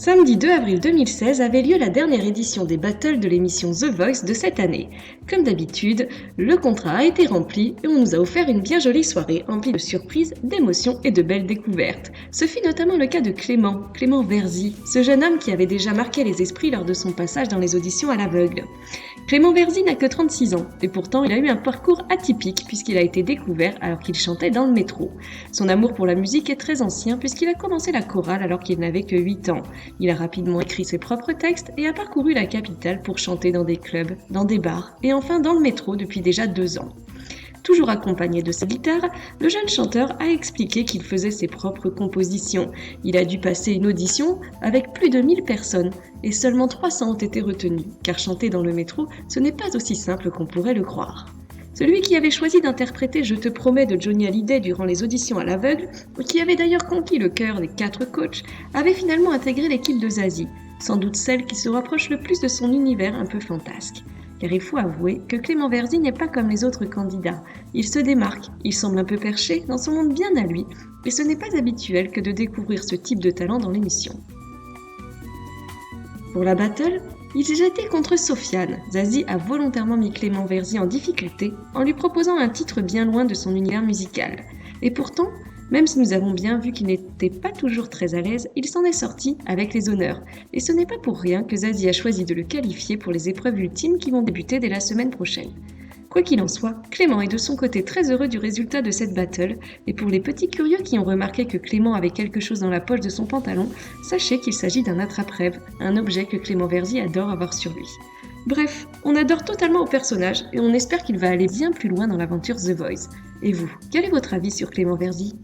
Samedi 2 avril 2016 avait lieu la dernière édition des battles de l'émission The Voice de cette année. Comme d'habitude, le contrat a été rempli et on nous a offert une bien jolie soirée emplie de surprises, d'émotions et de belles découvertes. Ce fut notamment le cas de Clément Verzy, ce jeune homme qui avait déjà marqué les esprits lors de son passage dans les auditions à l'aveugle. Clément Verzy n'a que 36 ans et pourtant il a eu un parcours atypique puisqu'il a été découvert alors qu'il chantait dans le métro. Son amour pour la musique est très ancien puisqu'il a commencé la chorale alors qu'il n'avait que 8 ans. Il a rapidement écrit ses propres textes et a parcouru la capitale pour chanter dans des clubs, dans des bars et enfin dans le métro depuis déjà 2 ans. Toujours accompagné de sa guitare, le jeune chanteur a expliqué qu'il faisait ses propres compositions. Il a dû passer une audition avec plus de 1000 personnes et seulement 300 ont été retenus, car chanter dans le métro, ce n'est pas aussi simple qu'on pourrait le croire. Celui qui avait choisi d'interpréter Je te promets de Johnny Hallyday durant les auditions à l'aveugle, qui avait d'ailleurs conquis le cœur des 4 coachs, avait finalement intégré l'équipe de Zazie, sans doute celle qui se rapproche le plus de son univers un peu fantasque. Car il faut avouer que Clément Verzy n'est pas comme les autres candidats. Il se démarque, il semble un peu perché dans son monde bien à lui, et ce n'est pas habituel que de découvrir ce type de talent dans l'émission. Pour la battle, il s'est jeté contre Sofiane. Zazie a volontairement mis Clément Verzy en difficulté en lui proposant un titre bien loin de son univers musical. Et pourtant, même si nous avons bien vu qu'il n'était pas toujours très à l'aise, il s'en est sorti avec les honneurs. Et ce n'est pas pour rien que Zazie a choisi de le qualifier pour les épreuves ultimes qui vont débuter dès la semaine prochaine. Quoi qu'il en soit, Clément est de son côté très heureux du résultat de cette battle, et pour les petits curieux qui ont remarqué que Clément avait quelque chose dans la poche de son pantalon, sachez qu'il s'agit d'un attrape-rêve, un objet que Clément Verzy adore avoir sur lui. Bref, on adore totalement au personnage et on espère qu'il va aller bien plus loin dans l'aventure The Voice. Et vous, quel est votre avis sur Clément Verzy ?